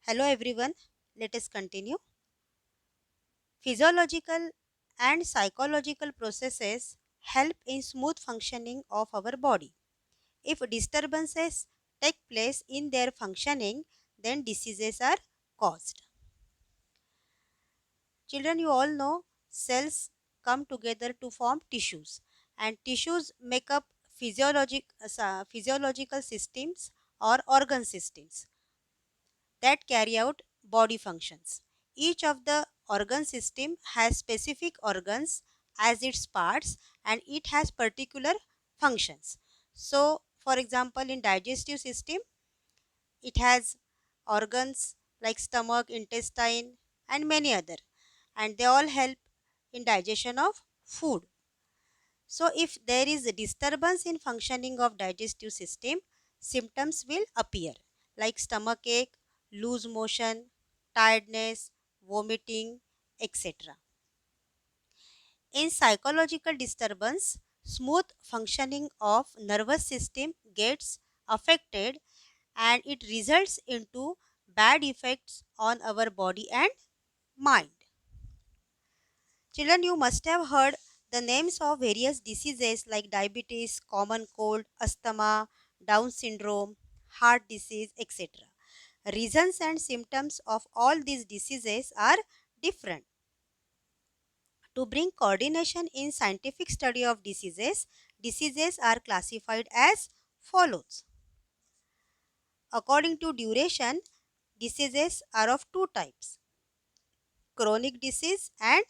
Hello everyone, let us continue. Physiological and psychological processes help in smooth functioning of our body. If disturbances take place in their functioning, then diseases are caused. Children, you all know cells come together to form tissues, and tissues make up physiological systems or organ systems that carry out body functions. Each of the organ system has specific organs as its parts and it has particular functions. So, for example, in digestive system, it has organs like stomach, intestine and many other, and they all help in digestion of food. So, if there is a disturbance in functioning of digestive system, symptoms will appear like stomach ache, loose motion, tiredness, vomiting, etc. In psychological disturbance, smooth functioning of nervous system gets affected and it results into bad effects on our body and mind. Children, you must have heard the names of various diseases like diabetes, common cold, asthma, Down syndrome, heart disease, etc. Reasons and symptoms of all these diseases are different. To bring coordination in scientific study of diseases, diseases are classified as follows. According to duration, diseases are of two types: chronic disease and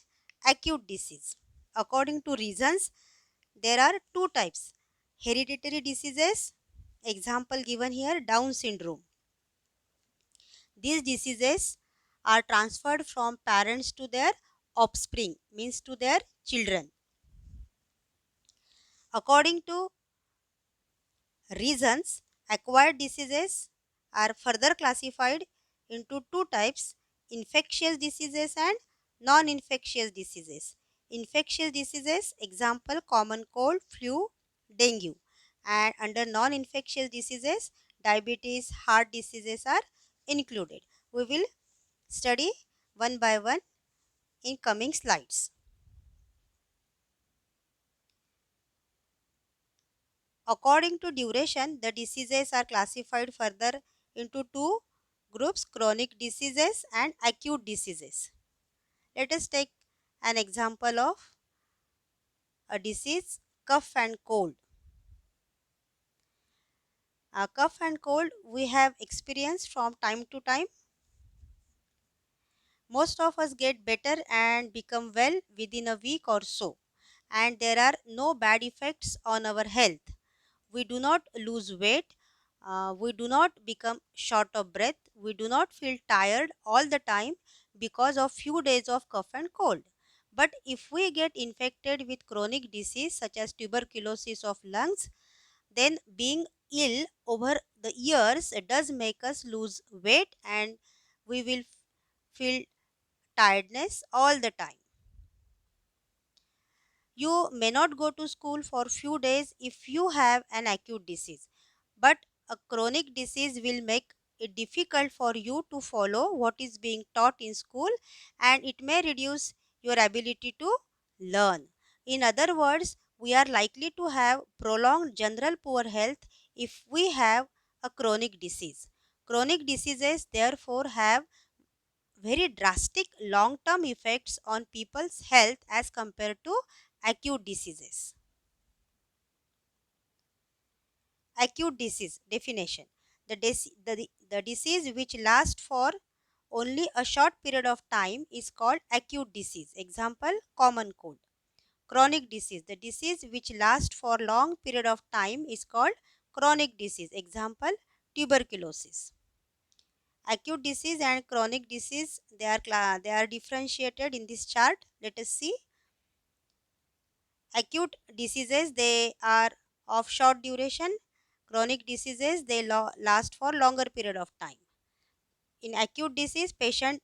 acute disease. According to reasons, there are two types: hereditary diseases, example given here, Down syndrome. These diseases are transferred from parents to their offspring, means to their children. According to reasons, acquired diseases are further classified into two types: infectious diseases and non-infectious diseases. Infectious diseases, example common cold, flu, dengue, and under non-infectious diseases, diabetes, heart diseases are included. We will study one by one in coming slides. According to duration, the diseases are classified further into two groups: chronic diseases and acute diseases. Let us take an example of a disease, cough and cold. Cough and cold we have experienced from time to time. Most of us get better and become well within a week or so, and there are no bad effects on our health. We do not lose weight, we do not become short of breath, we do not feel tired all the time because of few days of cough and cold. But if we get infected with chronic disease such as tuberculosis of lungs, then being ill over the years does make us lose weight and we will feel tiredness all the time. You may not go to school for few days if you have an acute disease, but a chronic disease will make it difficult for you to follow what is being taught in school, and it may reduce your ability to learn. In other words, we are likely to have prolonged general poor health if we have a chronic disease. Chronic diseases therefore have very drastic long term effects on people's health as compared to acute diseases. Acute disease definition: the disease which lasts for only a short period of time is called acute disease. Example common cold. Chronic disease: the disease which lasts for long period of time is called chronic disease. Example tuberculosis. Acute disease and chronic disease, they are differentiated in this chart. Let us see. Acute diseases, they are of short duration. Chronic diseases, they last for longer period of time. In acute disease, patient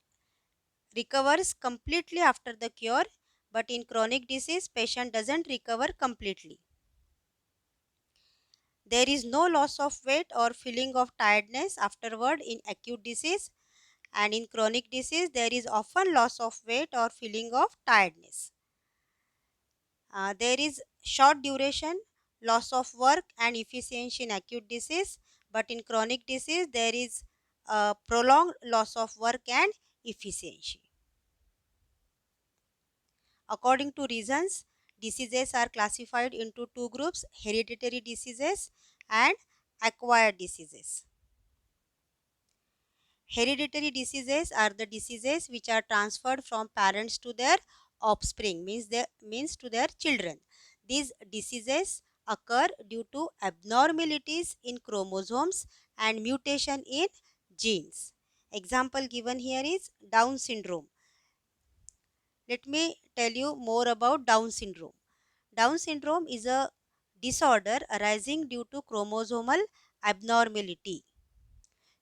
recovers completely after the cure, but in chronic disease, patient doesn't recover completely. There is no loss of weight or feeling of tiredness afterward in acute disease, And in chronic disease, there is often loss of weight or feeling of tiredness. There is short duration, loss of work and efficiency in acute disease, but in chronic disease, there is prolonged loss of work and efficiency. According to reasons, diseases are classified into two groups: hereditary diseases and acquired diseases. Hereditary diseases are the diseases which are transferred from parents to their offspring, means to their children. These diseases occur due to abnormalities in chromosomes and mutation in genes. Example given here is Down syndrome. Let me tell you more about Down syndrome. Down syndrome is a disorder arising due to chromosomal abnormality.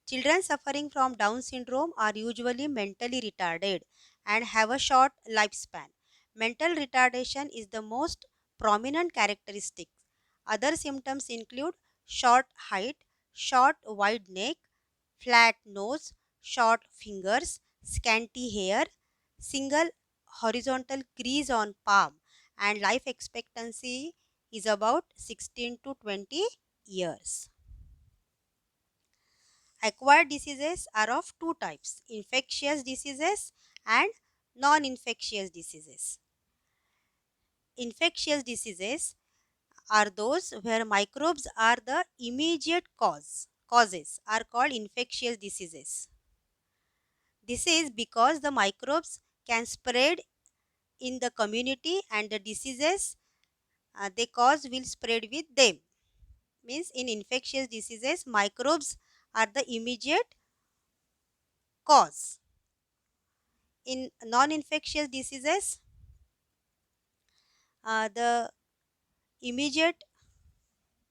Children suffering from Down syndrome are usually mentally retarded and have a short lifespan. Mental retardation is the most prominent characteristic. Other symptoms include short height, short wide neck, flat nose, short fingers, scanty hair, single horizontal crease on palm, and life expectancy is about 16 to 20 years. Acquired diseases are of two types: infectious diseases and non infectious diseases. Infectious diseases are those where microbes are the immediate causes are called infectious diseases. This is because the microbes can spread in the community and the diseases they cause will spread with them. Means in infectious diseases, microbes are the immediate cause. In non-infectious diseases, the immediate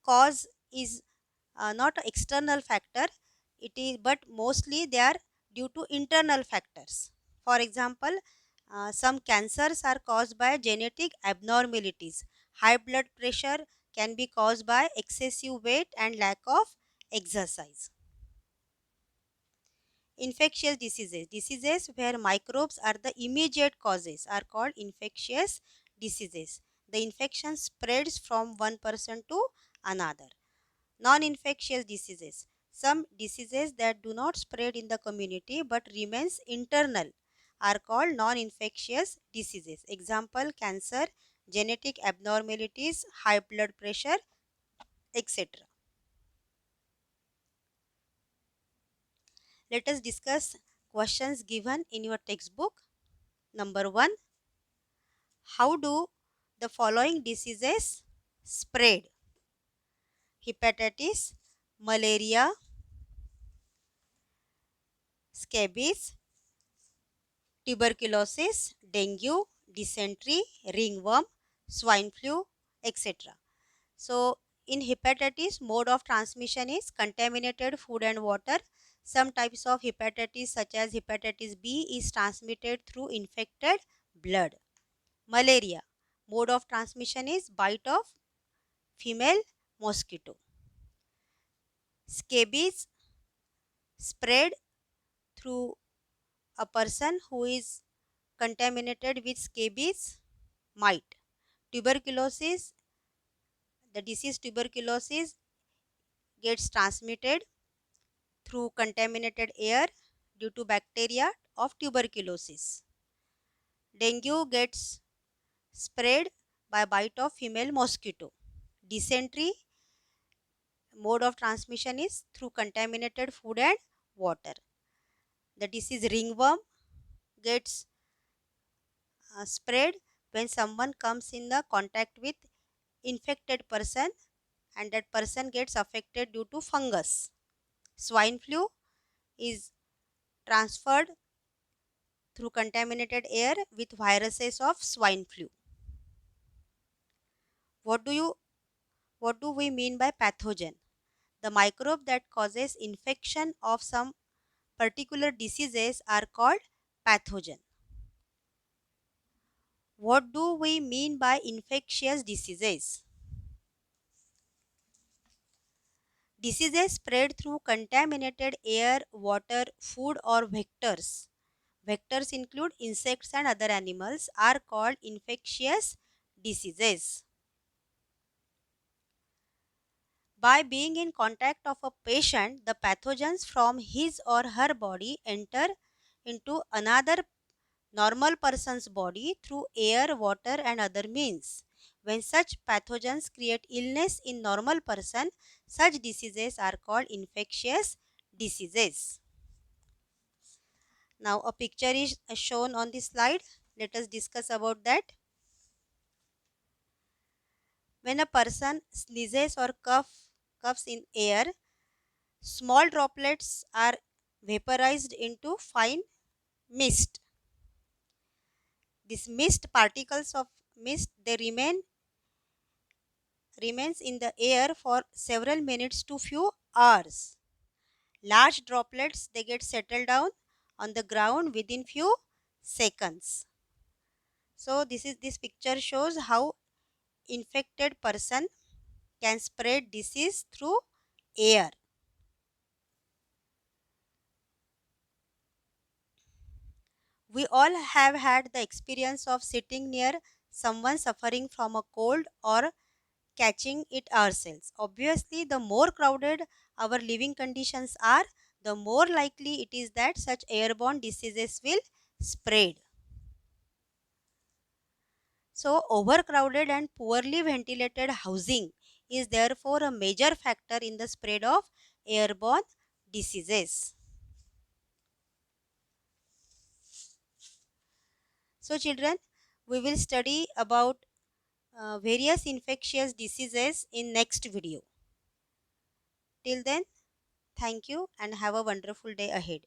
cause is not an external factor, it is but mostly they are due to internal factors. For example, some cancers are caused by genetic abnormalities. High blood pressure can be caused by excessive weight and lack of exercise. Infectious diseases where microbes are the immediate causes are called infectious diseases. The infection spreads from one person to another. Non-infectious diseases, some diseases that do not spread in the community but remains internal, are called non-infectious diseases. Example: cancer, genetic abnormalities, high blood pressure, etc. Let us discuss questions given in your textbook. Number 1. How do the following diseases spread? Hepatitis, malaria, scabies, tuberculosis, dengue, dysentery, ringworm, swine flu, etc. So, in hepatitis, mode of transmission is contaminated food and water. Some types of hepatitis, such as hepatitis B, is transmitted through infected blood. Malaria, mode of transmission is bite of female mosquito. Scabies, spread through a person who is contaminated with scabies mite. Tuberculosis, the disease tuberculosis gets transmitted through contaminated air due to bacteria of tuberculosis. Dengue gets spread by bite of female mosquito. Dysentery, mode of transmission is through contaminated food and water. The disease ringworm gets spread when someone comes in the contact with infected person and that person gets affected due to fungus. Swine flu is transferred through contaminated air with viruses of swine flu. What do you what do we mean by pathogen? The microbe that causes infection of some particular diseases are called pathogen. What do we mean by infectious diseases? Diseases spread through contaminated air, water, food, or vectors. Vectors include insects and other animals are called infectious diseases. By being in contact of a patient, the pathogens from his or her body enter into another normal person's body through air, water and other means. When such pathogens create illness in normal person, such diseases are called infectious diseases. Now a picture is shown on the slide. Let us discuss about that. When a person sneezes or coughs in air, small droplets are vaporized into fine mist. These mist particles of mist they remains in the air for several minutes to few hours. Large droplets they get settled down on the ground within few seconds. So this picture shows how infected person can spread disease through air. We all have had the experience of sitting near someone suffering from a cold or catching it ourselves. Obviously, the more crowded our living conditions are, the more likely it is that such airborne diseases will spread. So, overcrowded and poorly ventilated housing is therefore a major factor in the spread of airborne diseases. So, children, we will study about various infectious diseases in next video. Till then, thank you and have a wonderful day ahead.